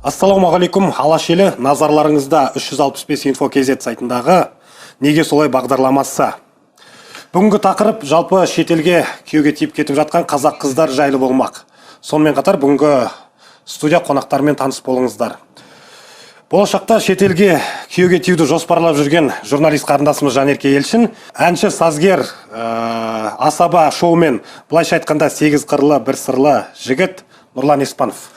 Ассалаумағалейкум, Алаш елі, назарларыңызда 365 инфо KZ сайтындағы неге солай бағдарламасы. Бүгінгі тақырып жалпы шетелге күйеуге тиіп кетіп жатқан қазақ қыздар жайлы болмақ. Сонымен қатар бүгінгі студия қонақтарымен таныс болыңыздар. Болашақта шетелге күйеуге тиюді жоспарлап жүрген журналист қарындасымыз Жанерке Елшін, әнші сазгер асаба шоумен, былайша айтқанда 8 қырлы бір сырлы жігіт Нұрлан Еспанов.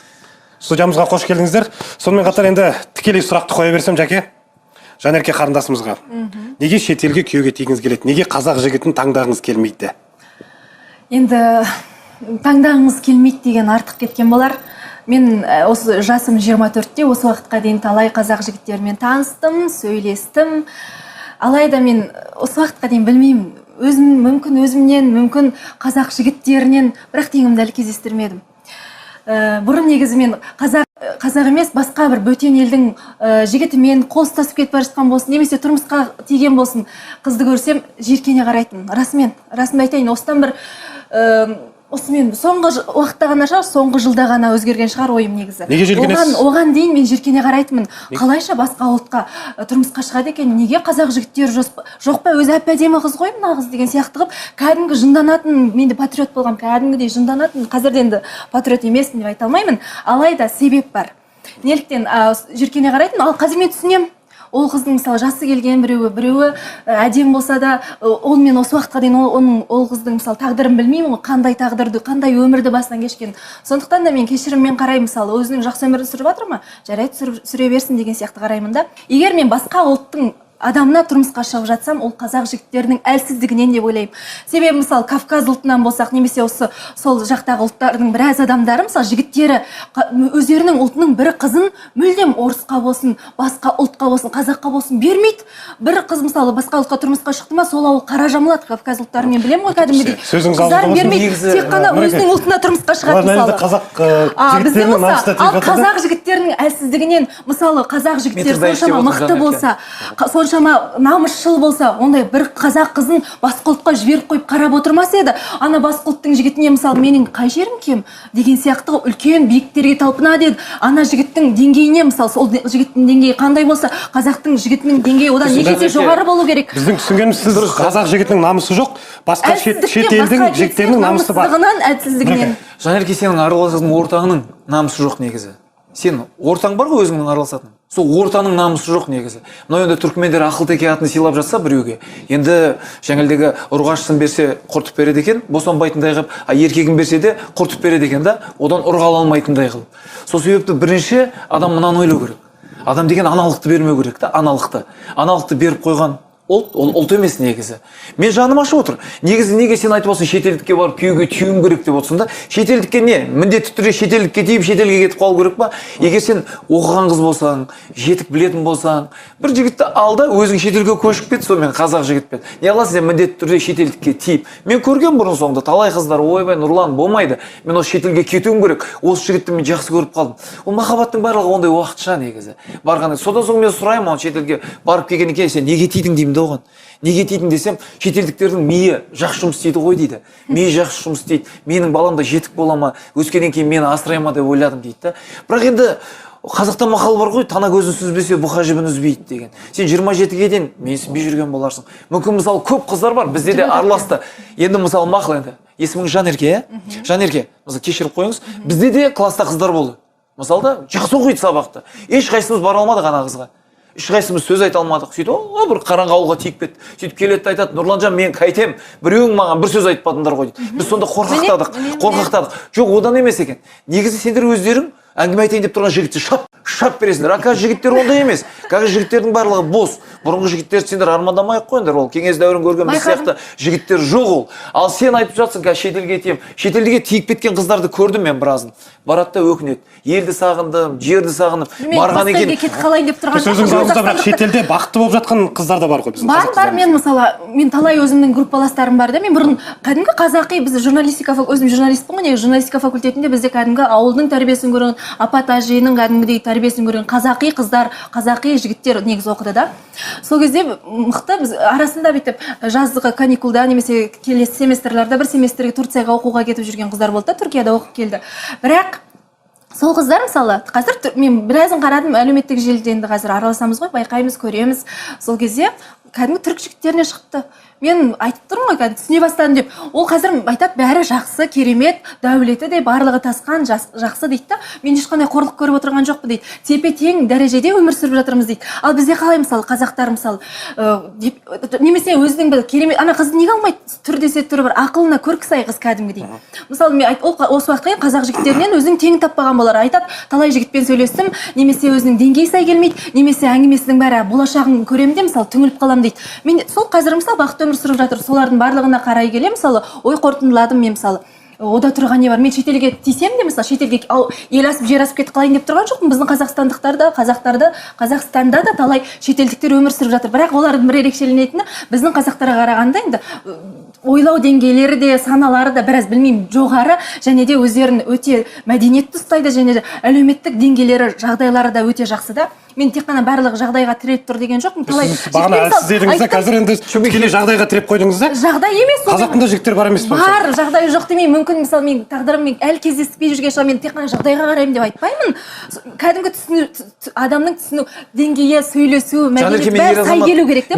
Студиямызға қош келдіңіздер. Сонымен қатар енді тікелей сұрақты қоя берсем, Жәке, Жанерке қарындасымызға. Неге шетелге күйеуге тигіңіз келеді? Неге қазақ жігітін таңдағыңыз келмейді? Енді таңдағыңыз келмейді деген артық кеткен болар. Мен осы жасым 24-те, осы уақытқа дейін талай қазақ жігіттерімен таныстым, сөйлестім. Алайда мен осы уақытқа дейін білмеймін, өзімнен, мүмкін қазақ жігіттерінен бірақ теңімді әлі кездестірмедім. Бұрын негізі мен қазақ емес, басқа бір бөтен елдің жігітімен қол ұстасып кетіп бара жатқан болсын, немесе тұрмысқа тиген болсын, қызды көрсем жиіркене қарайтын. Расында айтайын, осыдан бір осымен соңғы уақытта ғана шығар, соңғы жылда ғана өзгерген шығар ойым негізі. Неге жиіркенесіз? Оған дейін мен жиіркене қарайтынмын. Қалайша басқа ұлтқа тұрмысқа шығады екен, неге қазақ жігіттері жоқ па, өзі әп-әдемі қыз ғой мына қыз деген сияқты қылып, кәдімгі жынданатын, мен де патриот болғам, кәдімгідей жынданатын, қазірде енді патриот емеспін деп айта алмаймын, алайда себеп бар. Неліктен жиіркене қарайтын, ал қазір мен түсінемін. Ол қыздың мысалы жасы келген біреуі әдем болса да, мен осы уақытқа дейін ол қыздың мысалы тағдырын білмеймін, қандай тағдырды, қандай өмірді басынан кешкен. Сондықтан да мен кешіріммен қараймын, мысалы өзінің жақсы өмірін сүріп жатыр ма? Жарайды, сүре берсін деген сияқты қараймын да. Егер мен басқа ұлттың адамына тұрмысқа шығып жатсам, ол қазақ жігіттерінің әлсіздігінен деп ойлаймын. Себебі мысалы Кавказ ұлтынан болсақ, немесе сол жақтағы ұлттардың біраз адамдары, мысалы жігіттері өздерінің ұлтының бір қызын мүлдем орысқа болсын, басқа ұлтқа болсын, қазаққа болсын бермейді. Бір қыз мысалы басқа ұлтқа тұрмысқа шықты ма, сол ауыл қара жамылады. Кавказ ұлттарын мен білемін ғой кәдімгідей. Қыздарын бермейді, тек қана өзінің ұлтына тұрмысқа шығады мысалы. Ал қазақ жігіттерінің әлсіздігінен, мысалы қазақ жігіттері соншама мықты болса, соншама намысшыл болса, ондай бір қазақ қызын басқа ұлтқа жіберіп қойып қарап отырмас еді. Ана басқа ұлттың жігітіне мысалы менің қай жерім кем деген сияқты үлкен биіктерге талпынады еді. Ана жігіттің деңгейіне, мысалы сол жігіттің деңгейі қандай болса, қазақтың жігітінің деңгейі одан екі есе жоғары болу керек. Біздің түсінгеніміз, сіз қазақ жігітінің намысы жоқ, басқа шет елдің жігіттерінің намысы бар. Әлсіздігінен. Жанерке, сенің араласатын ортаңның намысы жоқ негізі. Сен ортаң бар ғой өзіңнің араласатын. Сол ортаның намысы жоқ негізі. Мынау енді түркмендер ақыл-теке атын сыйлап жатса біреуге, енді жаңылдегі ұрғашысын берсе құртып береді екен, босанбайтындай қылып, еркегін берсе де құртып береді екен да, одан ұрғала алмайтындай қылып. Сол себепті бірінші адам мынаны ойлау керек. Адам деген аналықты бермеу керек та, аналықты беріп қойған ол ұлт емес негізі. Мен жаным ашып отыр. Негізі неге сен айтып отырсың шетелдікке барып күйеуге тиюім керек деп отырсың да? Шетелдікке не? Міндетті түрде шетелдікке тиіп шетелге кетіп қалу керек па? Егер сен оқыған қыз болсаң, жетік білетін болсаң, бір жігітті ал да өзің шетелге көшіп кет, сонымен қазақ жігітпен. Не қыласың сен міндетті түрде шетелдікке тиіп? Мен көрген бұрын соңды талай қыздар, ойбай Нұрлан болмайды. Мен осы шетелге кетуім керек. Осы жігітті мен жақсы көріп қалдым. Ол махаббаттың барлығы ондай уақытша негізі. Барғанда содан соң мен сұраймын, шетелге барып келгеннен кейін сен неге тидің деймін. Неге тидің десем, шетелдіктердің миы жақсы жұмыс істейді ғой дейді. Миы жақсы жұмыс істейді. Менің балам да жетік бола ма, өскеннен кейін мені асырай ма деп ойладым дейді. Бірақ енді қазақта мақал бар ғой, тана көзін сүзбесе бұқа жібін үзбейді деген. Сен 27-ге дейін менсінбей жүрген боларсың. Мүмкін мысалы көп қыздар бар, бізде де араласты. Енді мысалы мақал енді. Есіміңіз Жанерке, Жанерке, мысалы кешіріп қойыңыз. Бізде де класста қыздар болды. Мысалы да жақсы оқиды сабақты. Ешқайсымыз бара алмадық ана қызға. Ешқайсымыз сөз айта алмадық. Сөйтіп, бір қараңғы ауылға тиіп кетті. Сөйтіп келеді айтады, Нұрланжан, мен қайтем, біреуің маған бір сөз айтпадыңдар ғой дейді. Біз сонда қорқақтадық. Жоқ, одан емес екен. Негізі сендер өздерің әңгіме айтайын деп тұрған жігітті шап бересіңдер. Қазір жігіттер ондай емес. Қазір жігіттердің барлығы бос. Бұрынғы жігіттер сендер армандамай-ақ қойыңдар, ол кеңес дәуірін көрген біз сияқты жігіттер жоқ ол. Ал сен айтып жатсың, шетелге тием. Шетелге тиіп кеткен қыздарды көрдім мен біразын. Барады да өкінеді. Елді сағындым, жерді сағынып, барған екен. Мен басқа қалайын деп тұрған. Сөзіңіз ауызда, бірақ шетелде бақытты болып жатқан қыздар да бар ғой біздің қазақстанда. Бар, мен мысалы, мен талай өзімнің группаластарым бар да. Мен бұрын кәдімгі қазақи, біз өзім журналистпін ғой, негізі журналистика факультетінде бізде кәдімгі ауылдың тәрбиесін көрген, апат әженің кәдімгідей тәрбиесін көрген қазақи қыздар, қазақи жігіттер негізі оқыды да. Сол кезде мықты, біз арасында бүйтіп жазғы каникулда немесе келесі семестрларда бір семестрге Турцияға оқуға кетіп жүрген қыздар болды да, Түркияда оқып келді. Бірақ сол қыздар мысалы қазір мен біразын қарадым, әлеуметтік желіде енді қазір араласамыз ғой, байқаймыз, көреміз. Сол кезде кәдімгі түрік жігіттеріне шығыпты. Мен айтып тұрмын ғой, кәдімгі түсіне бастадым деп. Ол қазір айтады, бәрі жақсы, керемет, дәулеті де барлығы тасқан, жақсы дейді да. Мен ешқандай қорлық көріп отырған жоқпын дейді. Тепе тең дәрежеде өмір сүріп жатырмыз дейді. Ал бізде қалай мысалы қазақтар мысалы немесе өзінің бір керемет ана қызды неге алмайды? Түр десе түрі бір ақылына көркі сай қыз кәдімгідей. Мысалы мен осы уақытқа дейін қазақ жігіттерінен өзінің теңін таппаған болар. Айтады, талай жігітпен сөйлестім, немесе өзінің деңгейі сай келмейді, немесе әңгімесінің бәрі болашағын көремін де мысалы түңіліп қаламын дейді. Мен сол қазір мысалы бақытты өмір сүріп жатыр. Солардың барлығына қарай келе мысалы ой қорытындыладым мен мысалы. Ода тұрған не бар? Мен шетелге тисем де мысалы шетелге ел асып жер асып кетіп қалайын деп тұрған жоқпын. Біздің қазақстандықтарда, Қазақстанда да талай шетелдіктер өмір сүріп жатыр. Бірақ олардың бір ерекшеленетіні біздің қазақтарға қарағанда енді ойлау деңгейлері де, саналары да біраз білмеймін жоғары, және де өздерін өте мәдениетті ұстайды, және де әлеуметтік деңгейлері, жағдайлары да өте жақсы да. Мен тек қана барлық жағдайға тіреліп тұр деген жоқпын. Бағана әлсіз дедіңіз да, қазір енді тікелей жағдайға тіреп қойдыңыз да? Жағдай емес ол. Қазақтың да жігіттері бар емес пе? Бар, жағдайы жоқ демеймін. Мүмкін мысалы мен тағдырыммен әлі кездеспей жүрген шығар, мен тек қана жағдайға қараймын деп айтпаймын. Кәдімгі адамның түсіну деңгейі, сөйлесу, мәдениет бәрі сай келу керек те.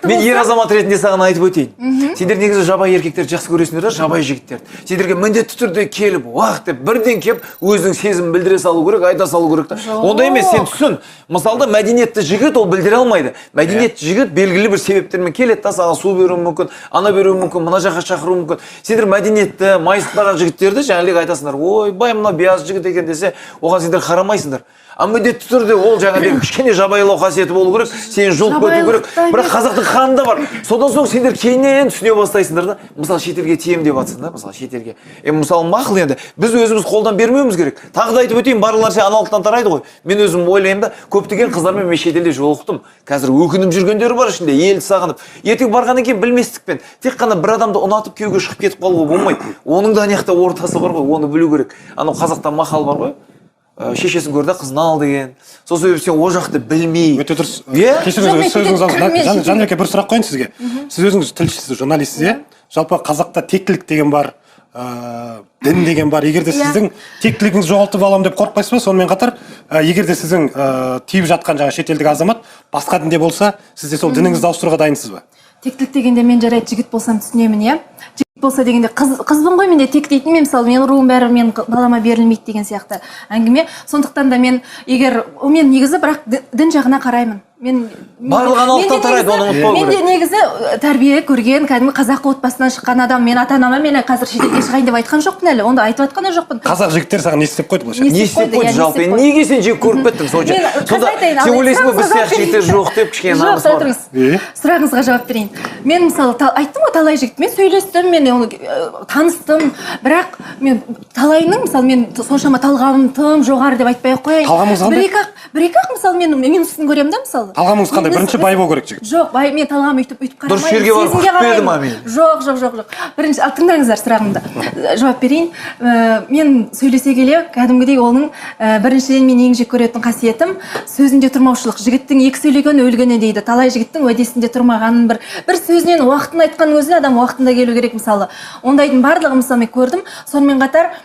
Мен ер азамат ретінде саған айтып өтейін. Сендер негізі жабайы еркектерді жақсы көресіңдер да, жабайы жігіттерді. Сендерге міндетті түрде келіп, уақ деп бірден келіп, өзінің сезімін білдіре салу керек, айта салу керек та. Онда емес, сен түсін. Мысалда мәдениетті жігіт ол білдіре алмайды. Мәдениетті жігіт белгілі бір себептермен келеді да, саған су беруі мүмкін, ана беруі мүмкін, мына жаққа шақыруы мүмкін. Сендер мәдениетті, майыстаған жігіттерді жаңағыдай айтасыңдар. Ой, бай мына биязы жігіт екен десе, оған сендер қарамайсыңдар. Міндетті түрде ол жаңағыдай кішкене жабайылау қасиеті болу керек, сені жұлып кету керек. Бірақ қазақтың қанында бар. Содан соң сендер кейіннен түсіне бастайсыңдар да. Мысалы шетелге тием деп жатсың да, мысалы шетелге. Мысалы мақұл енді біз өзіміз қолдан бермеуіміз керек. Тағы да айтып өтейін, барлық нәрсе аналықтан тарайды ғой. Мен өзім ойлаймын да, көптеген қыздармен мен шетелде жолықтым. Қазір өкініп жүргендері бар ішінде, елді сағынып. Ертең барғаннан кейін білместікпен тек қана бір адамды ұнатып күйеуге шығып кетіп қалуға болмайды. Оның да аяқта ортасы бар ғой, оны білу керек. Анау қазақта мақал бар ғой. Шешесін көрді қызын ал деген. Сол себептен ол жақты білмей. Өте дұрыс. Кешіріңіз, сөзіңіз алды. Жанерке, бір сұрақ қойын сізге. Сіз өзіңіз тілшісіз, журналистсіз, иә? Жалпы қазақта тектілік деген бар, дін деген бар. Егер де сіздің тектілігіңізді жоғалтып аламын деп қорықпайсыз ба? Сонымен қатар, егер де сіздің тиіп жатқан жаңа шетелдік азамат басқа дінде болса, сіз де сол дініңізді ауыстыруға дайынсыз ба? Тектілік дегенде мен жарайды жігіт болсам түсінемін, иә? Жігіт болса дегенде қызбын ғой, менде тек дейтін мен мысалы мен руым бәрі мен балама берілмейді деген сияқты әңгіме. Сондықтан да мен мен негізі бірақ дін жағына қараймын. Барлық аналықтан тарайды, оны ұмытпау керек. Мен де негізі тәрбие көрген, кәдімгі қазақы отбасынан шыққан адам. Мен ата-анама мен қазір шетелге шығайын деп айтқан жоқпын әлі. Онда айтып жатқан жоқпын. Қазақ жігіттері саған не істеп қойды былайша? Не істеп қойды жалпы? Неге сен жек көріп кеттің сонша? Сонда сен ойлайсың ба біз сияқты жігіттер жоқ деп кішкене намыс бар? Сұрағыңызға жауап берейін. Мен мысалы айттым ғой, талай жігітмен сөйлестім, мен оны таныстым, бірақ мен талайының мысалы мен соншама талғамым тым жоғары деп айтпай ақ қояйын. Талғамыңыз қандай? Бір-екі мысалы мен минусын көремін да мысалы. Талғамыңыз қандай? Бірінші бай болу керек жігіт. Жоқ, бай мен талғам өйтіп қарамаймын. Дұрыс жерге барып күтпедім ма мен? Жоқ. Бірінші тыңдаңыздар сұрағымды. Жауап берейін. Мен сөйлесе келе кәдімгідей оның біріншіден мен ең жек көретін қасиетім сөзінде тұрмаушылық. Жігіттің екі сөйлегені өлгені дейді. Талай жігіттің уәдесінде тұрмағанын бір сөзінен уақытын айтқанның өзіне адам уақытында келу керек мысалы. Ондайдың барлығын мысалы мен көрдім. Сонымен қатар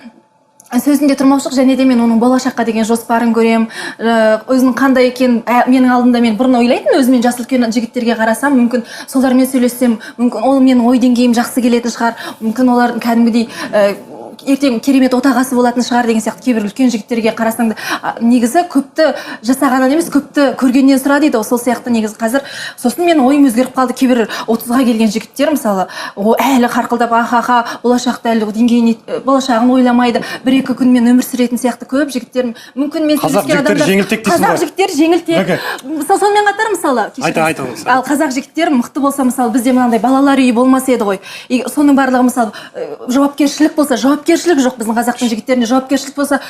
сөзінде тұрмаушылық, және де мен оның болашаққа деген жоспарын көрем. Өзінің қандай екен, менің алдымда мен бұрын ойлайтын, өзімен жасы үлкен жігіттерге қарасам, мүмкін солармен сөйлессем, мүмкін ол менің ой деңгейім жақсы келетін шығар, мүмкін олардың кәдімгідей ертең керемет отағасы болатын шығар деген сияқты кейбір үлкен жігіттерге қарасаң да негізі көпті жасағаннан емес көпті көргеннен сұра дейді. Сол сияқты негізі қазір сосын мен ойым өзгеріп қалды. Кейбір 30-ға келген жігіттер мысалы әлі қарқылдап ахаха болашақты әлі деңгейіне болашағын ойламайды, бір-екі күнмен өмір сүретін сияқты көп жігіттер. Мүмкін мен сөйлескен адамдар қазақ жігіттері жеңілтек. Мысалы сонымен қатар мысалы ал қазақ жігіттері мықты болса мысалы бізде мынандай балалар үйі болмас еді ғой. Соның барлығы мысалы жауапкершілік болса, жауапкершілік жоқ біздің қазақтың жігіттерінде. Жауапкершілік болса,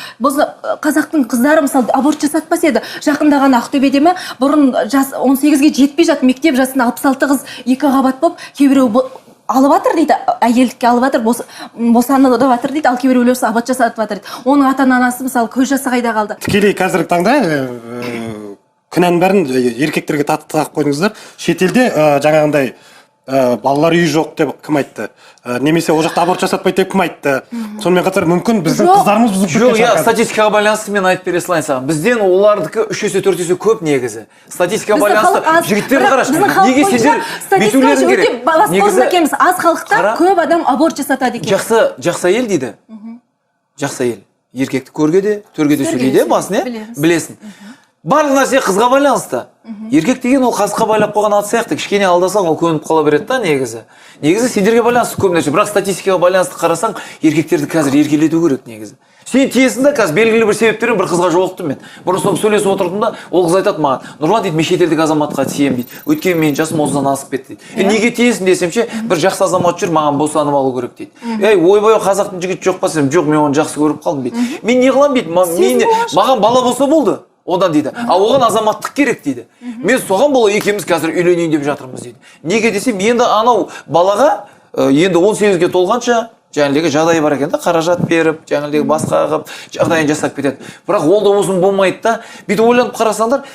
қазақтың қыздары мысалы аборт жасатпас еді. Жақында ғана Ақтөбеде ме бұрын жас 18-ге жетпей жатып мектеп жасында 66 қыз екі қабат болып, кейбіреу алып жатыр дейді, әйелдікке алып жатыр, босанып жатыр дейді, ал кейбіреулер болса аборт жасатып жатыр дейді. Оның ата-анасы мысалы көз жасы қайда қалды? Тікелей қазіргі таңда күнәнің бәрін еркектерге тағып қойдыңыздар. Шетелде жаңағындай балалар үйі жоқ деп кім айтты? Немесе ол жақта аборт жасатпайды деп кім айтты? Сонымен қатар мүмкін біздің қыздарымыз бұзып Жоқ, кеткен шығар. статистикаға байланысты мен айтып бере салайын саған. Бізден олардікі 3 есе 4 есе көп негізі. Статистикаға байланысты жігіттерді қарашы. Неге сендер бүйтулерің керек? Негізі аз халықта көп адам аборт жасатады екен. Жақсы әйел дейді. Жақсы әйел. Еркекті көрге де, төрге де сөйлейді, басын, білесің. Барлық нәрсе қызға байланысты. Еркек деген ол қасқа байлап қойған ат сияқты, кішкене алдасаң ол көніп қала береді да негізі. Негізі сендерге байланысты көп нәрсе, бірақ статистикаға байланысты қарасаң, еркектерді қазір еркелету керек негізі. Сен тиесің да қазір белгілі бір себептермен бір қызға жолықтым мен. Бұрын соң сөйлесіп отырдым да, ол қыз айтады маған: "Нұрлан дейді, мен шетелдік азаматқа тием дейді. Өйткені менің жасым 30-дан асып кетті дейді." Неге тиесің десемше, бір жақсы азамат жүр, маған босанып алу керек дейді. Ей, ойбай, қазақтың жігіті жоқ па десем, жоқ, мен оны жақсы көріп қалдым дейді. Мен не қыламын дейді, маған бала болса болды. Одан дейді. А оған азаматтық керек дейді. Мен соған бола екеуміз қазір үйленейін деп жатырмыз дейді. Неге десем, енді анау балаға енді 18-ге толғанша жаңағыдегі жағдайы бар екен да, қаражат беріп, жаңағыдегі басқа қылып, жағдайын жасап кетеді. Бірақ ол да осының болмайды да. Бүйтіп ойланып қарасаңдар,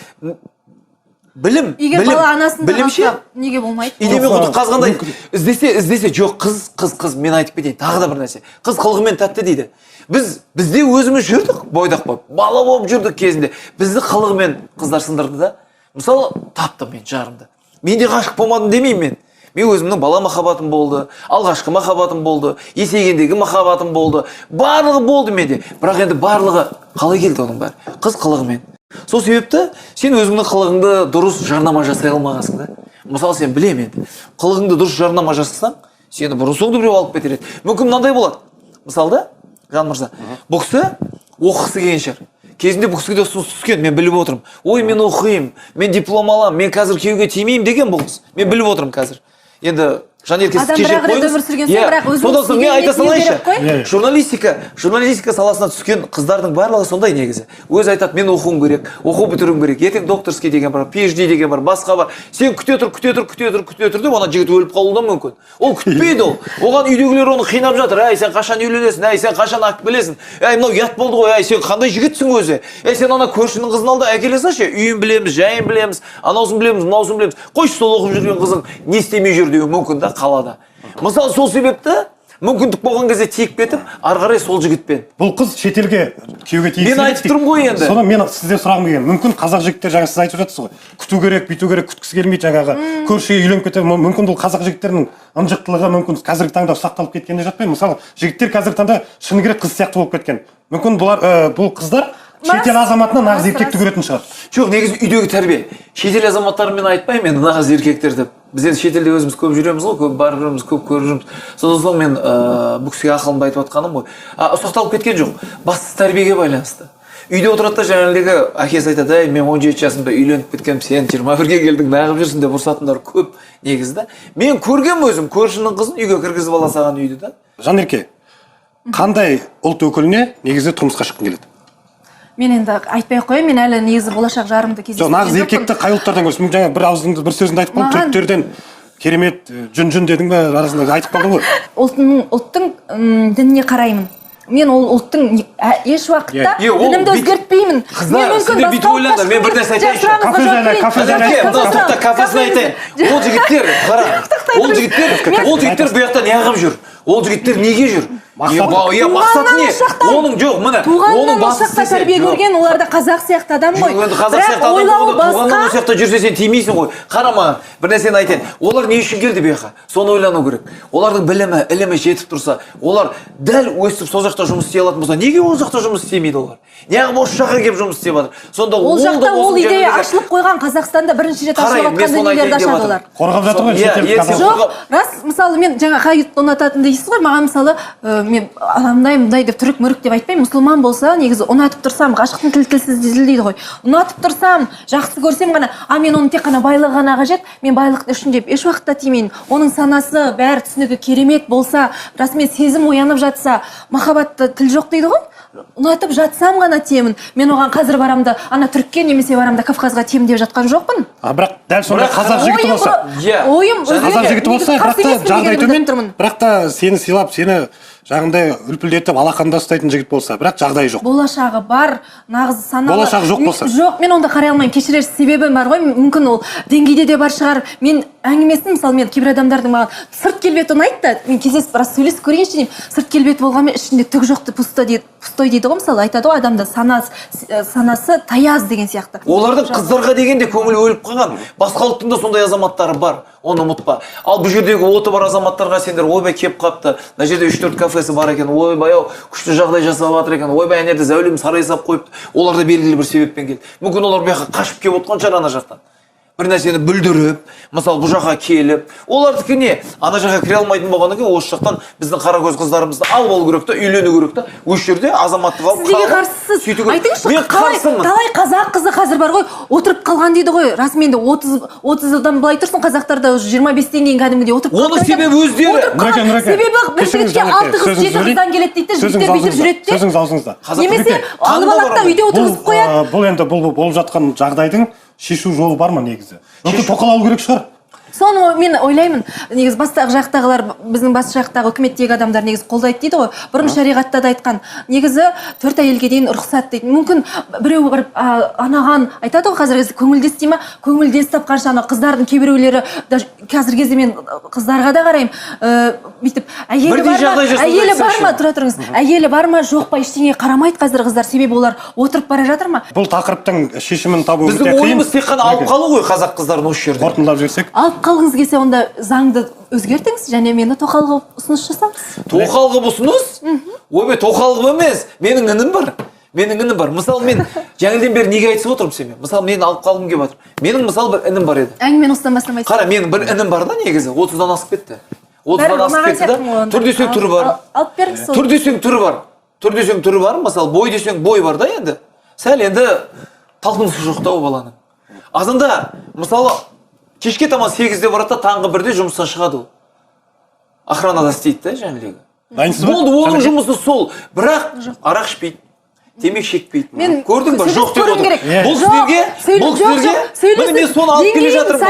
білім, егер бала анасында неге болмайды? Идеме құты қазғандай іздесе, жоқ, қыз, мен айтып кетейін, тағы да бір нәрсе. Қыз қылығымен тәтті дейді. Бізде өзіміз жүрдік, бойдақ болып, бала болып жүрдік кезінде. Бізді қылығымен қыздар сындырды да. Мысалы, таптым мен жарымды. Мен де ғашық болмадым демеймін мен. Мен өзімнің бала махаббатым болды, алғашқы махаббатым болды, есейгендегі махаббатым болды. Барлығы болды менде. Бірақ енді барлығы қалай келді оның бәрі? Қыз қылығымен. Сол себепті сен өзіңнің қылығыңды дұрыс жарнама жасай алмағансың да. Мысалы, сен білем енді, қылығыңды дұрыс жарнама жасасаң, сені бұрын соңды біреу алып кетер еді. Мүмкін мынандай болады. Мысалы да, Жан мырза, бұл кісі оқығысы келген шығар. Кезінде бұл кісіге де ұсыныс түскен, мен біліп отырмын. Ой, мен оқимын, мен диплом аламын, мен қазір күйеуге тимеймін деген бұл қыз. Мен біліп отырмын қазір. Енді жанеркесі кешіріп қойыңыз. Содан соң мен айта салайыншы. Журналистика саласына түскен қыздардың барлығы сондай негізі. Өзі айтады, мен оқуым керек, оқу бітіруім керек. Ертең докторский деген бар, PhD деген бар, басқа бар. Сен күте тұр деп, ана жігіт өліп қалуы да мүмкін. Ол күтпейді ол. Оған үйдегілер оны қинап жатыр. Әй, сен қашан үйленесің? Әй, сен қашан ақ білесің? Әй, мынау ұят болды ғой. Әй, сен қандай жігітсің өзі? Әй, сен ана көршінің қызын алда әкеле салшы. Үйін білеміз, жайын білеміз, анаусын білеміз, мынаусын білеміз. Қойшы, сол оқып жүрген қызың не істемей жүр деуі мүмкін да қалада. Мысалы, сол себепті мүмкіндік болған кезде тиіп кетіп, ары қарай сол жігітпен. Бұл қыз шетелге күйеуге тиесілі. Мен айтып тұрмын ғой енді. Соны мен сізден сұрағым келген. Мүмкін қазақ жігіттер жаңа сіз айтып жатсыз ғой. Күту керек, бүйту керек, күткісі келмейді жаңағы. Көршіге үйленіп кетеді. Мүмкін бұл қазақ жігіттерінің ынжықтылығы мүмкін қазіргі таңда сақталып кеткеніне жатпайды. Мысалы, жігіттер қазіргі таңда шыны керек қыз сияқты болып кеткен. Мүмкін бұл қыздар шетел азаматына нағыз еркекті көретін шығар. Жоқ, негізі үйдегі тәрбие. Шетел азаматтарымен айтпаймын мен нағыз еркектерді. Біз енді шетелде өзіміз көп жүреміз ғой, көп барып жүрміз, көп көріп жүрміз. Содан соң мен бұл кісіге ақылымды айтып жатқаным ғой. Ұсақталып кеткен жоқ. Басты тәрбиеге байланысты. Үйде отырады да жаңағыдегі әкесі айтады: "Ай, мен 17 жасымда үйленіп кеткенмін, сен 21-ге келдің, неғып жүрсің?" деп ұрсатындар көп негізі да. Мен көргенмін өзім, көршінің қызын үйге кіргізіп ала салған үйді да. Жанерке, қандай ұлт өкіліне негізі тұрмысқа шыққың келеді? Мен енді айтпай ақ қояйын, мен әлі негізі болашақ жарымды кездестірген жоқпын. Нағыз еркекті қай ұлттардан көрсің? Жаңа бір ауызыңды бір сөзіңді айтып қалдың, түріктерден керемет жүн дедің бе, арасында айтып қалдың ғой. Ұлттың дініне қараймын. Мен ол ұлттың еш уақытта дінімді өзгертпеймін. Қыздар, сіздер бүйтіп ойлаңдар, мен бір нәрсе айтайыншы. Кафесіне айтайын. Ол жігіттер бұл жақта неғып жүр? Ол жігіттер неге жүр? Мақсаты не? Оның жоқ, міне. Туғаннан осы жақта тәрбие көрген, оларда қазақ сияқты адам ғой. Бірақ ойлауы басқа. Туғаннан осы жақта жүрсе сен тимейсің ғой. Қара маған, бір нәрсені айтайын. Олар не үшін келді бұл жаққа? Соны ойлану керек. Олардың білімі, ілімі жетіп тұрса, олар дәл өстіп сол жақта жұмыс істей алатын болса, неге ол жақта жұмыс істемейді олар? Неғып осы жаққа келіп жұмыс істеп жатыр? Сонда ол жақта ол идея ашылып қойған, Қазақстанда бірінші рет ашылып жатқан дүниелерді ашады олар. Қорғап жатыр ғой шетелдік. Жоқ, рас, мысалы мен жаңа хаютты ұнататын дейсіз ғой, маған мысалы мен анандай деп түрік мөрік деп айтпаймын. Мұсылман болса, негізі ұнатып тұрсам, ғашықтың тілсіз дейді ғой. Ұнатып тұрсам, жақсы көрсем ғана, мен оның тек қана байлығы ғана қажет, мен байлық үшін деп еш уақытта тимеймін. Оның санасы, бәрі түсінігі керемет болса, расымен сезім оянып жатса, махаббатты тіл жоқ дейді ғой. Ұнатып жатсам ғана тиемін. Мен оған қазір барамда, ана түрікке немесе барамда Кавказға тиемін деп жатқан жоқпын. Бірақ дәл сонда қазақ жігіті болса, ойым қазақ жігіті болса, бірақ та жағдай төмен, бірақ та сені сыйлап, сені жаңағындай үлпілдетіп алақанда ұстайтын жігіт болса, бірақ жағдайы жоқ. Болашағы бар, нағыз саналы. Болашағы жоқ болса? Жоқ, мен онда қарай алмаймын. Кешірерсіз, себебі бар ғой, мүмкін ол деңгейде де бар шығар. Мен әңгімесін, мысалы, мен кейбір адамдардың маған сырт келбеті ұнайды да, мен кездесіп біраз сөйлесіп көрейінші деймін. Сырт келбеті болғанмен ішінде түк жоқты пустой дейді ғой, мысалы, айтады ғой, адамда санасы таяз деген сияқты. Олардың қыздарға дегенде көңілі өліп қалған. Басқа ұлттың да сондай азаматтары бар. Оны ұмытпа. Ал бұл жердегі оты бар азаматтарға сендер ойбай кеп қапты. Мына жерде 3-4 кафесі бар екен. Ойбай ау, күшті жағдай жасап жатыр екен. Ойбай әнерде зәулім сарай сап қойыпты. Олар да белгілі бір себеппен келді. Мүмкін олар бұл жаққа қашып келіп отқан шығар ана жақтан. Бір нәрсені бүлдіріп, мысалы бұл жаққа келіп, олардікі не? Ана жаққа кіре алмайтын болғаннан кейін осы жақтан біздің қаракөз қыздарымызды алып алу керек та, үйлену керек та. Осы жерде азаматтық алып Сіз неге қарсысыз? Айтыңызшы, талай қазақ қызы қазір бар ғой, отырып қалған дейді ғой. Расымен де 30-дан былай тұрсын, қазақтарда 25-тен кейін кәдімгідей отырып қалған. Оның себебі өздері. Себебі бір суретке 6 қыз 7 қыздан келеді дейді, жігіттер бүйтіп жүреді де. Сөзіңіз аузыңызда. Немесе алып алады да үйде отырғызып қояды. Бұл енді болып жатқан жағдайдың шешу жолы бар ма негізі? Мүмкін тоқал алу керек шығар. Соны мен ойлаймын, негізі бастағы жақтағылар, біздің бас жақтағы үкіметтегі адамдар негізі қолдайды дейді ғой. Бұрын шариғатта да айтқан, негізі 4 әйелге дейін рұқсат дейді. Мүмкін біреу бір анаған айтады ғой, қазір көңілдес дей ма, көңілдес тапқанша ана қыздардың кейбіреулері қазір кезде мен қыздарға да қараймын, бүйтіп әйелі бар ма, тұра тұрыңыз, әйелі бар ма, жоқ па, ештеңеге қарамайды қазір қыздар, себебі олар отырып бара жатыр ма? Бұл тақырыптың шешімін табу өте қиын. Біздің ойымыз тек қана алып қалу ғой қазақ қыздарын осы жерде. Қорытындылап жіберсек. Қалғыңыз келсе, онда заңды өзгертіңіз және мені тоқал қылып ұсыныс жасаңыз. Тоқал қылып ұсыныс? Ойбай, тоқал қылып емес. Менің інім бар. Мысалы, мен жаңылдан бері неге айтысып отырмын сенімен? Мысалы, мен алып қалғым келіп жатыр. Менің мысалы бір інім бар еді. Әңгімені осыдан бастамайсыз. Қара, менің бір інім бар да негізі. 30-дан асып кетті. 30-дан асып кетті да. Түр десең түрі бар. Алып беріңіз сол. Түр десең түрі бар. Түр десең түрі бар. Мысалы, бой десең бой бар да енді. Сәл енді талпынысы жоқ та ол баланың. Азында, мысалы, кешке таман 8-де барады да, таңғы 1-де жұмыстан шығады ол. Охранада істейді да, жәнелегі. Дайынсыз ба? Болды, оның жұмысы сол. Бірақ арақ ішпейді, темекі шекпейді. Көрдің ба, жоқ деп отыр. Бұл кісілерге, мен соны алып келе жатырмын.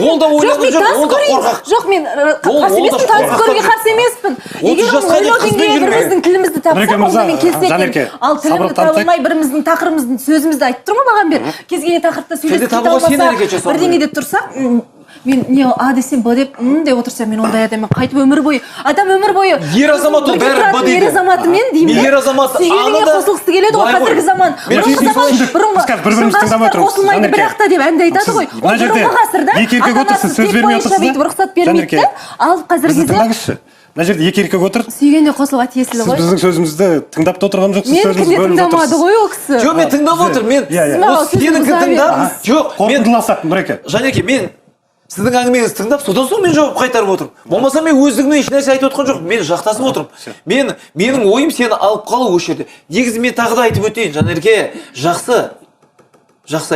Ол да ойланып жүр, ол да қорқақ. Жоқ, мен қарсы емеспін, таныс көруге қарсы емеспін. Егер ойлау деңгейі біріміздің тілімізді тапсақ, онда мен келісемін. Ал тілімді таба алмай, біріміздің тақырыбымыздың сөзімізді айтып тұрмын маған бер. Кез келген тақырыпта сөйлесіп кете алмаса, бірдеңе деп тұрсақ, мен не а десем б деп деп отырсам, мен ондай адаммен қайтып өмір бойы, адам өмір бойы ер азамат ол бәрі б дейді. Ер азаматымен деймін. Ер азамат сүйгеніңе қосылғысы келеді ғой қазіргі заман. Қосылмайды бірақ та деп әнді айтады ғой. Мына жерде екі еркек отырсыз, сөз бермей отырсыз да. Рұқсат бермейді да. Ал қазіргі кезде мына жерде екі еркек отыр. Сүйгенде қосылуға тиесілі ғой. Сіз біздің сөзімізді тыңдап та отырған жоқсыз, сөзімізді бөліп отырсыз. Мен тыңдамады ғой ол кісі. Жоқ, мен тыңдап отырмын. Мен сеніңкі тыңдап. Жоқ, қорытындыласақ, Нұреке. Жанеке, мен сіздің әңгімеңізді тыңдап, содан соң мен жауап қайтарып отырмын. Болмаса мен өздігімнен еш нәрсе айтып отқан жоқпын. Мен жақтасып отырмын. Менің ойым сені алып қалу осы жерде. Негізі мен тағы да айтып өтейін, Жанерке, жақсы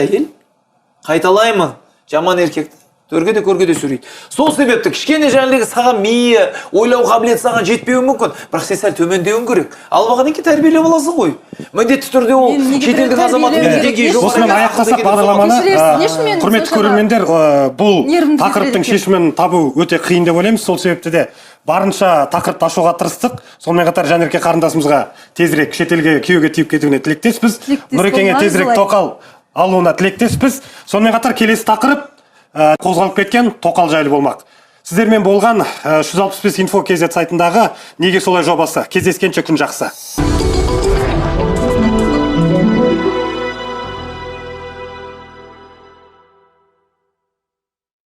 әйел, қайталаймын, жаман еркекті төрге де көрге де сүйрейді. Сол себепті кішкене жаңағы саған миы, ойлау қабілеті саған жетпеуі мүмкін, бірақ сен сәл төмендеуің керек. Алып алғаннан кейін тәрбиелеп аласың ғой. Міндетті түрде ол шетелдің азаматымен деңгейі жоқ. Осымен аяқтасақ бағдарламаны. Құрметті көрермендер, бұл тақырыптың шешімін табу өте қиын деп ойлаймыз. Сол себепті де барынша тақырыпты ашуға тырыстық. Сонымен қатар Жанерке қарындасымызға тезірек шетелге күйеуге тиіп кетуіне тілектеспіз. Нұрекеңе тезірек тоқал алуына тілектеспіз. Сонымен қатар келесі тақырып қозғалып кеткен тоқал жайлы болмақ. Сіздермен болған 365 info.kz сайтындағы неге солай жобасы. Кездескенше күн жақсы.